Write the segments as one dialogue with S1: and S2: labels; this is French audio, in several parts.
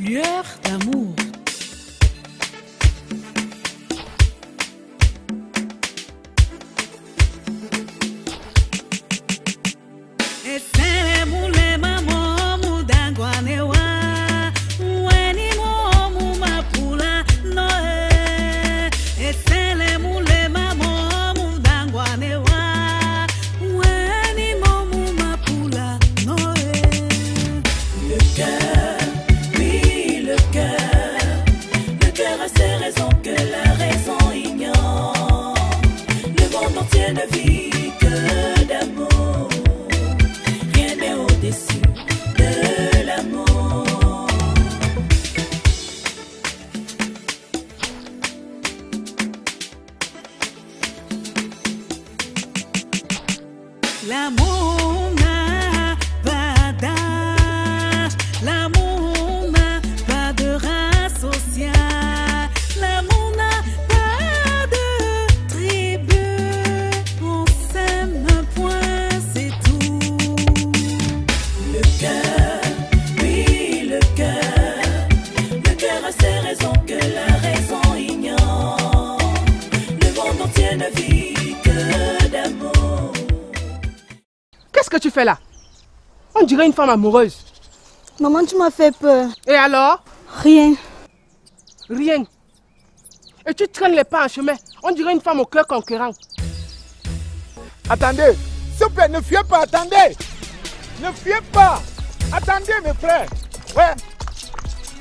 S1: lueur d'amour.
S2: L'amour n'a pas d'âge, l'amour n'a pas de race sociale, l'amour n'a pas de tribu, on s'aime un point, c'est tout. Le cœur, oui le cœur a ses raisons que la raison ignore, le monde entier ne vit que d'amour.
S3: Qu'est-ce que tu fais là? On dirait une femme amoureuse.
S4: Maman, tu m'as fait peur.
S3: Et alors?
S4: Rien.
S3: Rien. Et tu traînes les pas en chemin. On dirait une femme au cœur conquérant.
S5: Attendez, s'il vous plaît, ne fuyez pas, attendez. Ne fuyez pas. Attendez, mes frères. Ouais.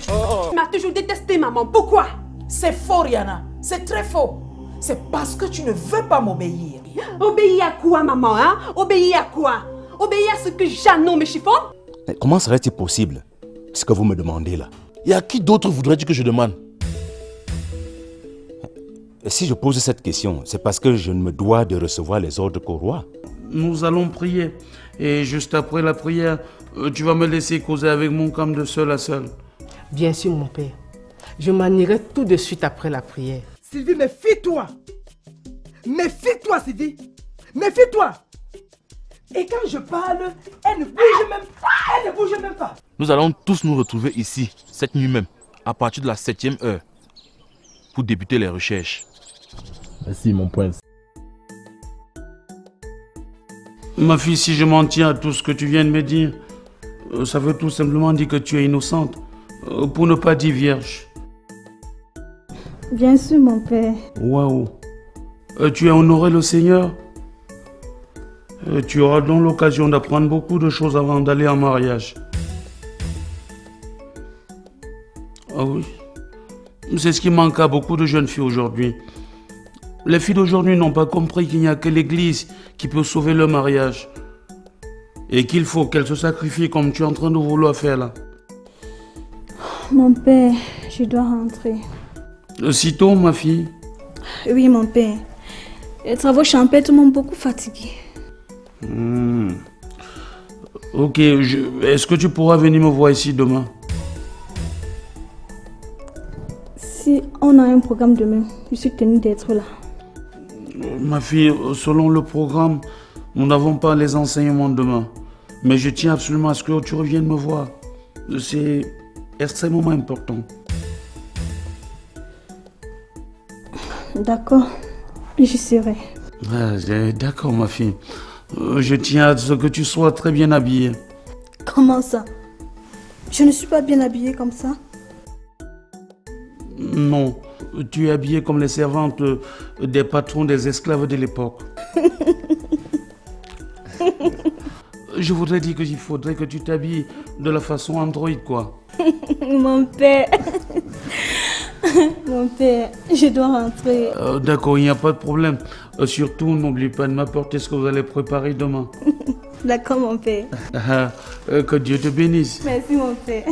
S6: Tu m'as toujours détesté, maman. Pourquoi?
S7: C'est faux, Rihanna. C'est très faux. C'est parce que tu ne veux pas m'obéir.
S6: Obéir à quoi, maman, hein? Obéir à quoi? Obéir à ce que Jeannot me chiffonne?
S8: Mais comment serait-il possible, ce que vous me demandez là? Et à qui d'autre voudrais-tu que je demande? Et si je pose cette question, c'est parce que je me dois de recevoir les ordres qu'au roi.
S9: Nous allons prier. Et juste après la prière, tu vas me laisser causer avec mon comme de seul à seul.
S3: Bien sûr, mon père. Je m'en irai tout de suite après la prière.
S5: Sylvie, méfie-toi. Méfie-toi, Sylvie. Méfie-toi. Et quand je parle, elle ne bouge même pas.
S8: Nous allons tous nous retrouver ici, cette nuit même, à partir de la 7e heure, pour débuter les recherches.
S10: Merci, mon prince.
S9: Ma fille, si je m'en tiens à tout ce que tu viens de me dire, ça veut tout simplement dire que tu es innocente, pour ne pas dire vierge.
S4: Bien sûr, mon père.
S9: Waouh. Tu as honoré le Seigneur. Tu auras donc l'occasion d'apprendre beaucoup de choses avant d'aller en mariage. Ah oui. C'est ce qui manque à beaucoup de jeunes filles aujourd'hui. Les filles d'aujourd'hui n'ont pas compris qu'il n'y a que l'Église qui peut sauver le mariage. Et qu'il faut qu'elles se sacrifient comme tu es en train de vouloir faire là.
S4: Mon père, je dois rentrer.
S9: Sitôt, ma fille?
S4: Oui, mon père. Les travaux champêtres m'ont beaucoup fatiguée.
S9: Ok, est-ce que tu pourras venir me voir ici demain?
S4: Si on a un programme demain, je suis tenue d'être là.
S9: Ma fille, selon le programme, nous n'avons pas les enseignements demain. Mais je tiens absolument à ce que tu reviennes me voir. C'est extrêmement important.
S4: D'accord, j'y serai.
S9: D'accord, ma fille. Je tiens à ce que tu sois très bien habillée.
S4: Comment ça? Je ne suis pas bien habillée comme ça.
S9: Non, tu es habillée comme les servantes des patrons des esclaves de l'époque. Je voudrais dire qu'il faudrait que tu t'habilles de la façon Android, quoi.
S4: Mon père. Mon père, je dois rentrer.
S9: D'accord, il n'y a pas de problème. Surtout, n'oublie pas de m'apporter ce que vous allez préparer demain.
S4: D'accord, mon père.
S9: Que Dieu te bénisse.
S4: Merci, mon père.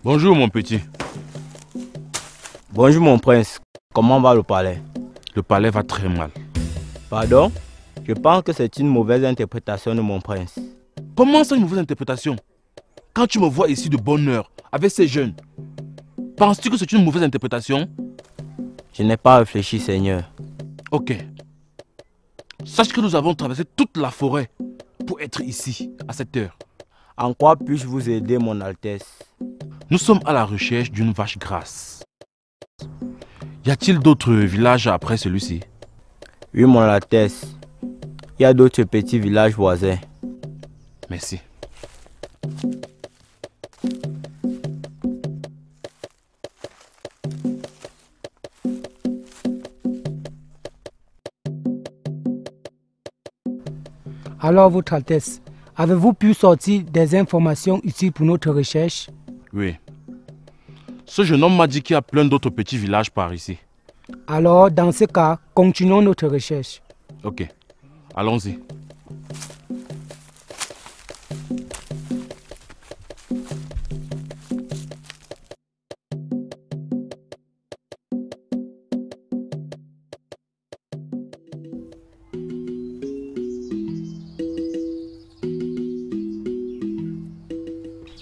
S8: Bonjour, mon petit.
S10: Bonjour, mon prince. Comment va le palais?
S8: Le palais va très mal.
S10: Pardon? Je pense que c'est une mauvaise interprétation de mon prince.
S8: Comment ça, une mauvaise interprétation? Quand tu me vois ici de bonne heure, avec ces jeunes, Penses-tu que c'est une mauvaise interprétation?
S10: Je n'ai pas réfléchi, Seigneur.
S8: Ok. Sache que nous avons traversé toute la forêt pour être ici, à cette heure.
S10: En quoi puis-je vous aider, mon Altesse?
S8: Nous sommes à la recherche d'une vache grasse. Y a-t-il d'autres villages après celui-ci?
S10: Oui, mon Altesse. Il y a d'autres petits villages voisins.
S8: Merci.
S1: Alors, Votre Altesse, avez-vous pu sortir des informations utiles pour notre recherche?
S8: Oui. Ce jeune homme m'a dit qu'il y a plein d'autres petits villages par ici.
S1: Alors, dans ce cas, continuons notre recherche.
S8: Ok. Allons-y.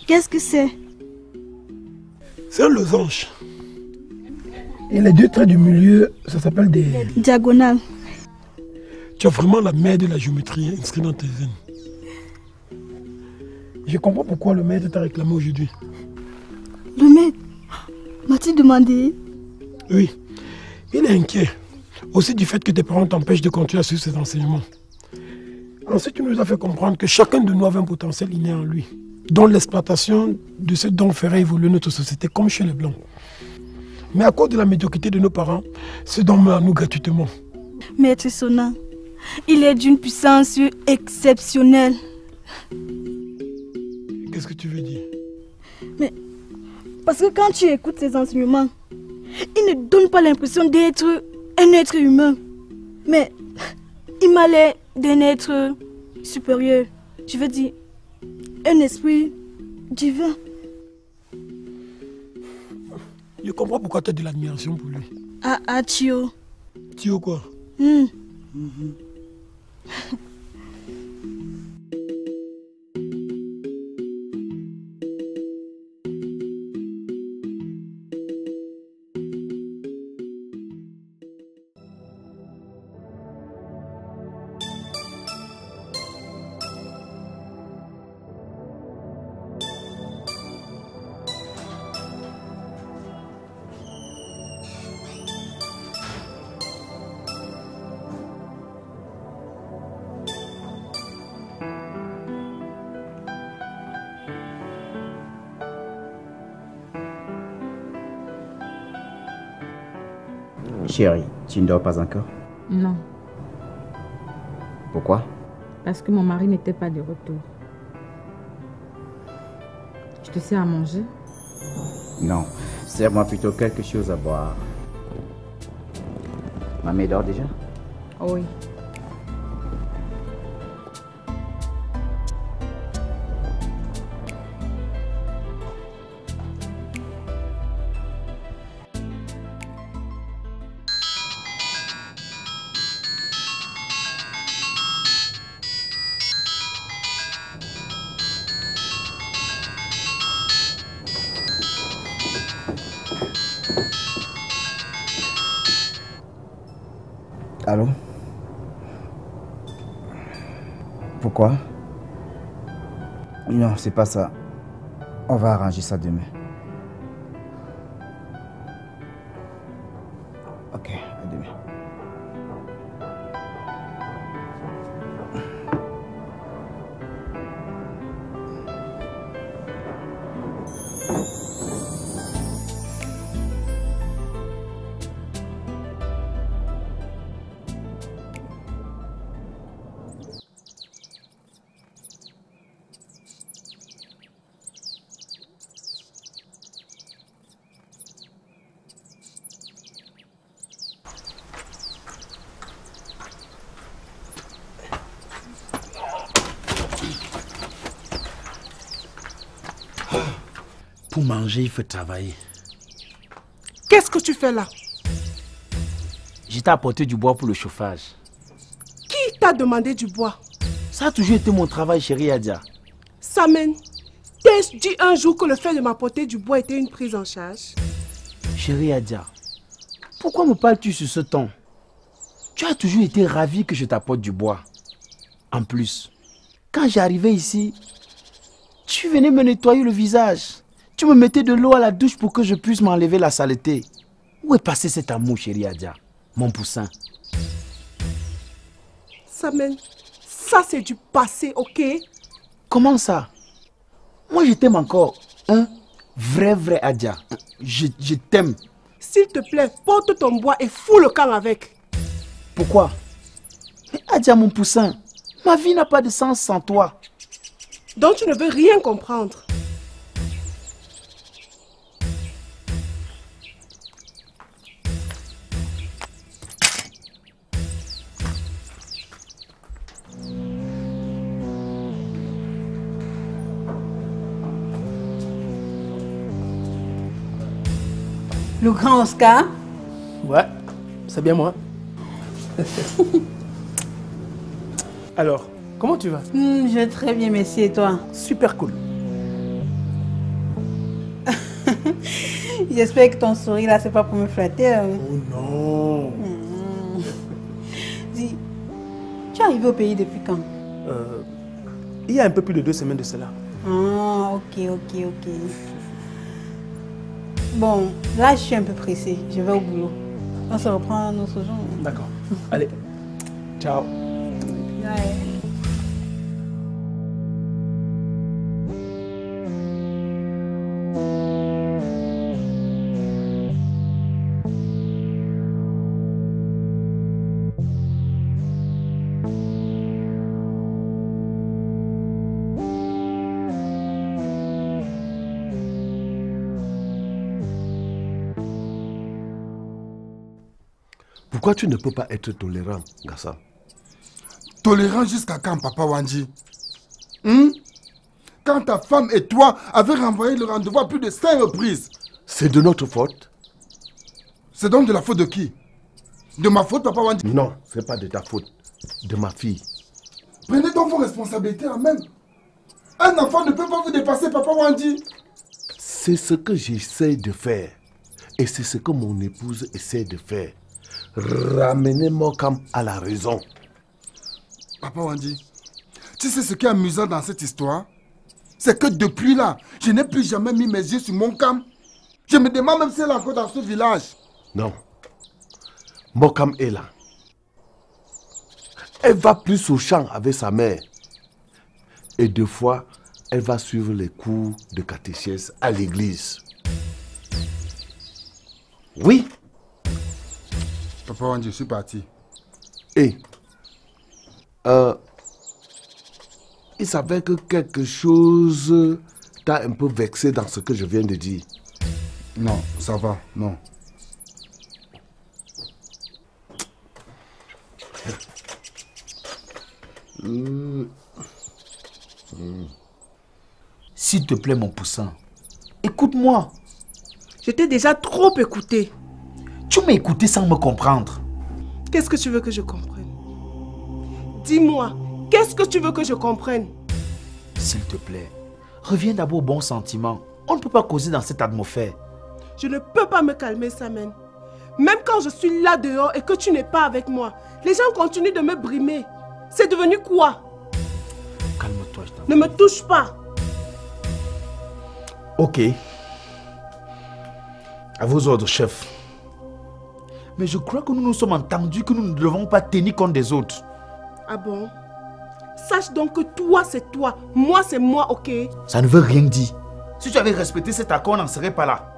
S4: Qu'est-ce que c'est?
S11: C'est un losange. Et les deux traits du milieu, ça s'appelle des...
S4: Diagonales.
S11: Tu as vraiment la mère de la géométrie inscrite dans tes veines. Je comprends pourquoi le maître t'a réclamé aujourd'hui.
S4: Le maître? M'as-tu demandé?
S11: Oui. Il est inquiet. Aussi du fait que tes parents t'empêchent de continuer à suivre ses enseignements. Ensuite, tu nous as fait comprendre que chacun de nous avait un potentiel inné en lui, dont l'exploitation de ce don ferait évoluer notre société comme chez les Blancs. Mais à cause de la médiocrité de nos parents, ce don meurt à nous gratuitement.
S4: Maître Sona, il est d'une puissance exceptionnelle.
S11: Qu'est-ce que tu veux dire?
S4: Mais parce que quand tu écoutes ses enseignements, il ne donne pas l'impression d'être un être humain, mais il m'a l'air d'un être supérieur. Je veux dire, un esprit divin.
S11: Je comprends pourquoi tu as de l'admiration pour lui.
S4: Ah, Tio.
S11: Tio quoi?
S12: Chérie, tu ne dors pas encore?
S13: Non.
S12: Pourquoi?
S13: Parce que mon mari n'était pas de retour. Je te sers à manger?
S12: Non. Sers-moi plutôt quelque chose à boire. Ma mère dort déjà?
S13: Oui.
S12: Allô? Pourquoi? Non, c'est pas ça. On va arranger ça demain. Ok, à demain.
S9: Pour manger, il faut travailler.
S3: Qu'est-ce que tu fais là?
S14: Je t'ai apporté du bois pour le chauffage.
S3: Qui t'a demandé du bois?
S14: Ça a toujours été mon travail, chérie Adia.
S3: Samen, t'ai-je dit un jour que le fait de m'apporter du bois était une prise en charge?
S14: Chérie Adia, pourquoi me parles-tu sur ce ton? Tu as toujours été ravi que je t'apporte du bois. En plus, quand j'arrivais ici, tu venais me nettoyer le visage. Tu me mettais de l'eau à la douche pour que je puisse m'enlever la saleté. Où est passé cet amour, chérie Adia, mon poussin?
S3: Samen, ça c'est du passé, ok?
S14: Comment ça? Moi je t'aime encore, hein? Vrai Adia. Je t'aime.
S3: S'il te plaît, porte ton bois et fous le camp avec.
S14: Pourquoi? Mais Adia, mon poussin, ma vie n'a pas de sens sans toi.
S3: Donc tu ne veux rien comprendre.
S6: Le grand Oscar?
S3: Ouais, c'est bien moi. Alors, comment tu vas?
S6: Je vais très bien, merci, et toi?
S3: Super cool.
S6: J'espère que ton sourire là, c'est pas pour me flatter.
S3: Oh non.
S6: Dis, tu es arrivé au pays depuis quand?
S3: Il y a un peu plus de 2 semaines de cela.
S6: Ah, ok. Bon, là je suis un peu pressée, je vais au boulot. On se reprend un autre jour.
S3: D'accord. Allez, ciao.
S6: Ouais.
S15: Pourquoi tu ne peux pas être tolérant, Gassa?
S5: Tolérant jusqu'à quand, Papa Wandji? Quand ta femme et toi avez renvoyé le rendez-vous à plus de 5 reprises.
S15: C'est de notre faute.
S5: C'est donc de la faute de qui? De ma faute, Papa Wandji?
S15: Non, c'est pas de ta faute. De ma fille.
S5: Prenez donc vos responsabilités en main. Un enfant ne peut pas vous dépasser, Papa Wandji.
S15: C'est ce que j'essaie de faire. Et c'est ce que mon épouse essaie de faire. Ramener Mokam à la raison.
S5: Papa Wandji, tu sais ce qui est amusant dans cette histoire? C'est que depuis là, je n'ai plus jamais mis mes yeux sur Mokam. Je me demande même si elle est encore dans ce village.
S15: Non. Mokam est là. Elle va plus au champ avec sa mère. Et 2 fois, elle va suivre les cours de catéchèse à l'église. Oui.
S5: Papa Wandji, je suis parti.
S15: Et il s'avère que quelque chose t'a un peu vexé dans ce que je viens de dire.
S5: Non, ça va, non.
S14: S'il te plaît, mon poussin, écoute-moi.
S3: Je t'ai déjà trop écouté.
S14: Tu m'as écouté sans me comprendre.
S3: Qu'est-ce que tu veux que je comprenne? Dis-moi, qu'est-ce que tu veux que je comprenne?
S14: S'il te plaît, reviens d'abord au bon sentiment. On ne peut pas causer dans cette atmosphère.
S3: Je ne peux pas me calmer, Samen. Même quand je suis là dehors et que tu n'es pas avec moi, les gens continuent de me brimer. C'est devenu quoi?
S14: Calme-toi, je t'en prie.
S3: Ne me touche pas.
S14: Ok. À vos ordres, chef. Mais je crois que nous nous sommes entendus que nous ne devons pas tenir compte des autres.
S3: Ah bon? Sache donc que toi c'est toi, moi c'est moi, ok?
S14: Ça ne veut rien dire. Si tu avais respecté cet accord, on n'en serait pas là.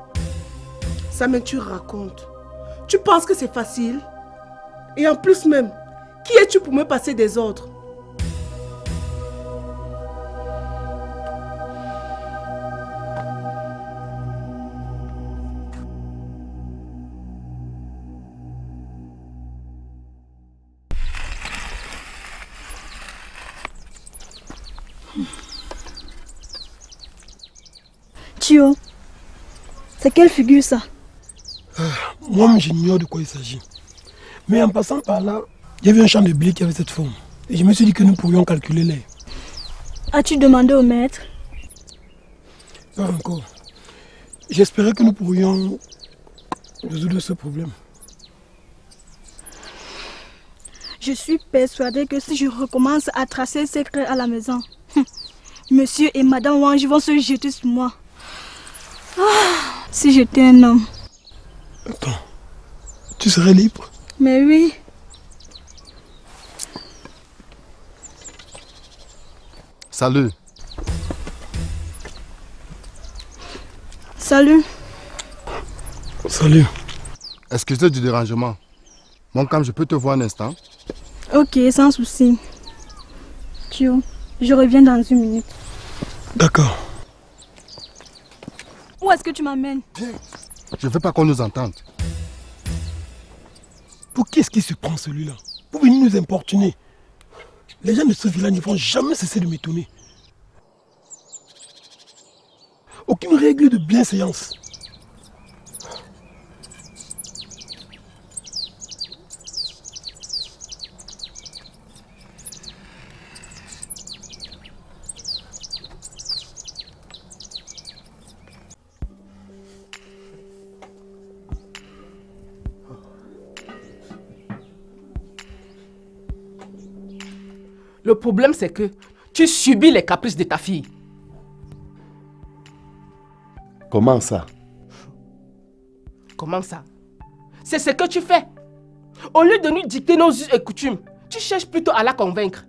S3: Samen, tu racontes. Tu penses que c'est facile? Et en plus même, qui es-tu pour me passer des ordres?
S4: Tio, c'est quelle figure ça?
S11: Moi-même, j'ignore de quoi il s'agit. Mais en passant par là, il y avait un champ de blé qui avait cette forme. Et je me suis dit que nous pourrions calculer l'air.
S4: As-tu demandé au maître?
S11: Pas encore. J'espérais que nous pourrions résoudre ce problème.
S4: Je suis persuadée que si je recommence à tracer ces secrets à la maison, monsieur et madame Wange vont se jeter sur moi. Ah, si j'étais un homme.
S11: Attends, tu serais libre?
S4: Mais oui.
S16: Salut.
S4: Salut.
S11: Salut.
S16: Excusez du dérangement. Mon cam, je peux te voir un instant?
S4: Ok, sans souci. Tio, je reviens dans 1 minute.
S11: D'accord.
S4: Où est-ce que tu m'amènes?
S16: Viens. Je ne veux pas qu'on nous entende.
S11: Pour qui est-ce qui se prend celui-là? Pour venir nous importuner. Les gens de ce village ne vont jamais cesser de m'étonner. Aucune règle de bienséance.
S3: Le problème, c'est que tu subis les caprices de ta fille.
S15: Comment ça?
S3: Comment ça? C'est ce que tu fais. Au lieu de nous dicter nos us et coutumes, tu cherches plutôt à la convaincre.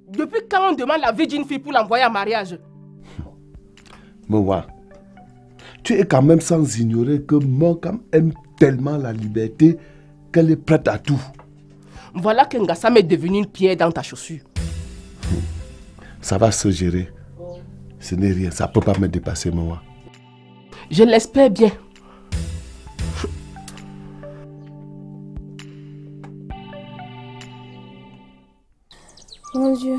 S3: Depuis quand on demande la vie d'une fille pour l'envoyer en mariage?
S15: Moua, tu es quand même sans ignorer que Monkam aime tellement la liberté qu'elle est prête à tout.
S3: Voilà que Ngassam est devenu une pierre dans ta chaussure.
S15: Ça va se gérer. Ce n'est rien, ça ne peut pas me dépasser, Moua.
S3: Je l'espère bien.
S17: Mon Dieu,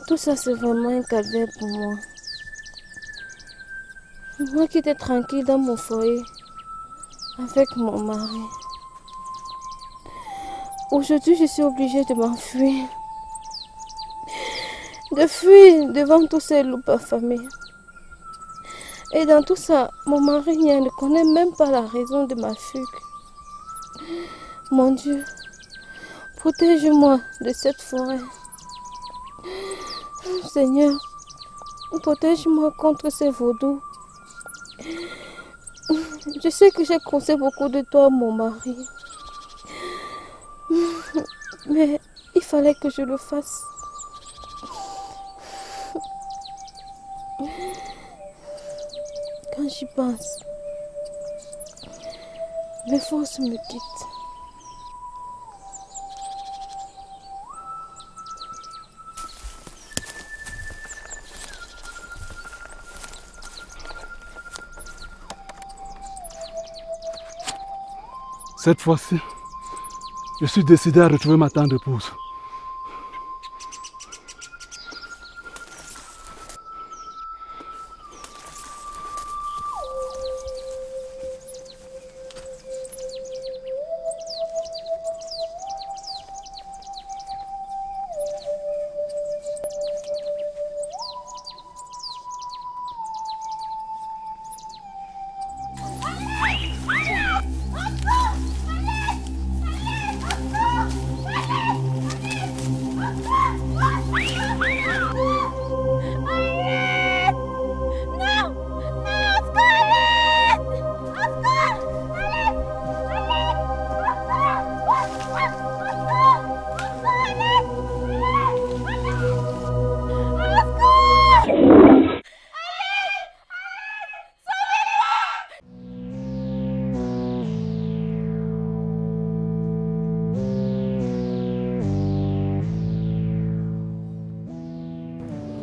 S17: tout ça c'est vraiment un calvaire pour moi. Moi qui étais tranquille dans mon foyer, avec mon mari. Aujourd'hui, je suis obligée de m'enfuir. De fuir devant tous ces loups affamés. Et dans tout ça, mon mari ne connaît même pas la raison de ma fugue. Mon Dieu, protège-moi de cette forêt. Seigneur, protège-moi contre ces vaudous. Je sais que j'ai causé beaucoup de toi, mon mari. Mais il fallait que je le fasse. Quand j'y pense, mes forces me quittent.
S18: Cette fois-ci, je suis décidé à retrouver ma tendre épouse.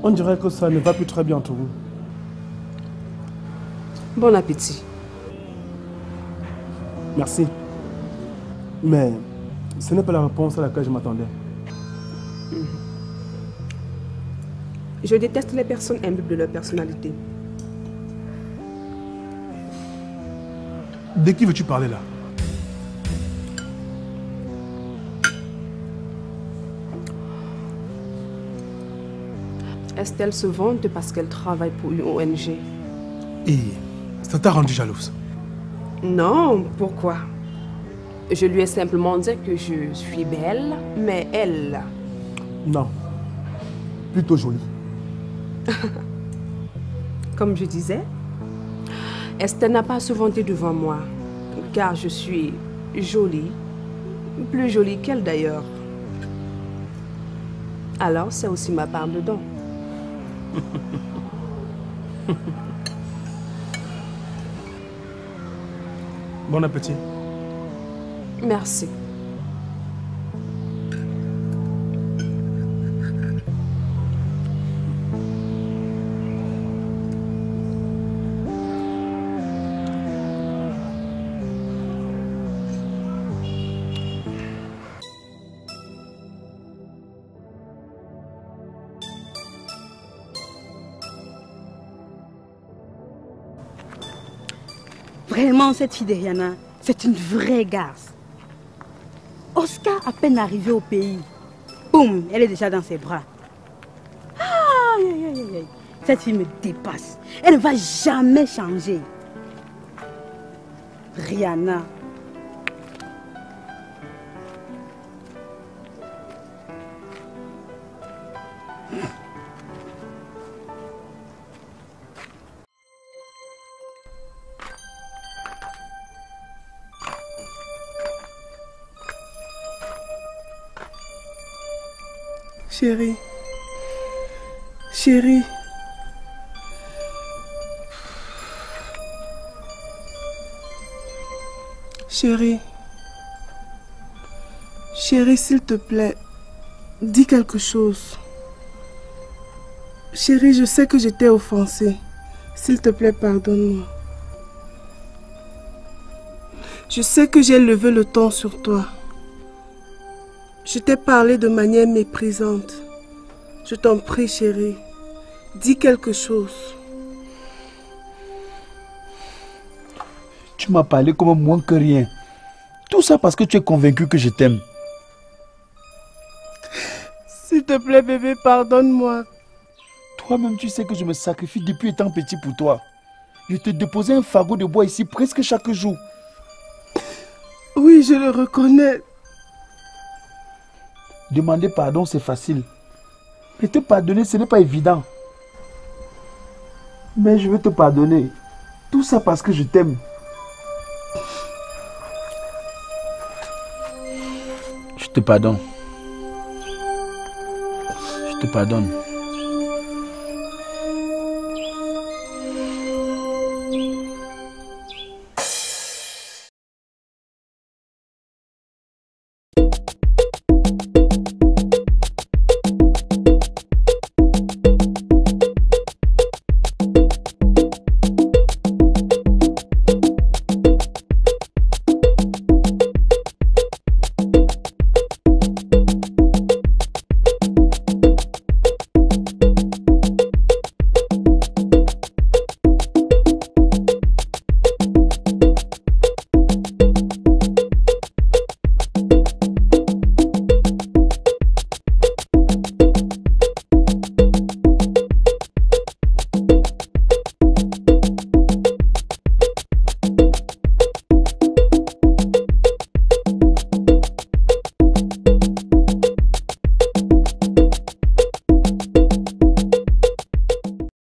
S19: On dirait que ça ne va plus très bien entre vous.
S3: Bon appétit.
S19: Merci. Mais ce n'est pas la réponse à laquelle je m'attendais.
S6: Je déteste les personnes imbues de leur personnalité.
S19: De qui veux-tu parler là?
S6: Estelle se vante parce qu'elle travaille pour une ONG.
S19: Et ça t'a rendu jalouse?
S6: Non, pourquoi? Je lui ai simplement dit que je suis belle, mais elle...
S19: Non, plutôt jolie.
S6: Comme je disais, Esther n'a pas à se vanter devant moi, car je suis jolie, plus jolie qu'elle d'ailleurs. Alors, c'est aussi ma part de don.
S19: Bon appétit.
S6: Merci.
S20: Vraiment, cette fille de Rihanna, c'est une vraie garce. Oscar, à peine arrivé au pays, boum, elle est déjà dans ses bras. Aïe, aïe, aïe, aïe. Cette fille me dépasse. Elle ne va jamais changer. Rihanna.
S21: Chérie. Chérie. Chérie. Chérie, s'il te plaît, dis quelque chose. Chérie, je sais que j'étais offensée. S'il te plaît, pardonne-moi. Je sais que j'ai levé le ton sur toi. Je t'ai parlé de manière méprisante. Je t'en prie, chérie. Dis quelque chose.
S14: Tu m'as parlé comme moins que rien. Tout ça parce que tu es convaincu que je t'aime.
S21: S'il te plaît, bébé, pardonne-moi.
S14: Toi-même, tu sais que je me sacrifie depuis étant petit pour toi. Je te déposais un fagot de bois ici presque chaque jour.
S21: Oui, je le reconnais.
S14: Demander pardon, c'est facile. Mais te pardonner, ce n'est pas évident. Mais je veux te pardonner. Tout ça parce que je t'aime. Je te pardonne. Je te pardonne.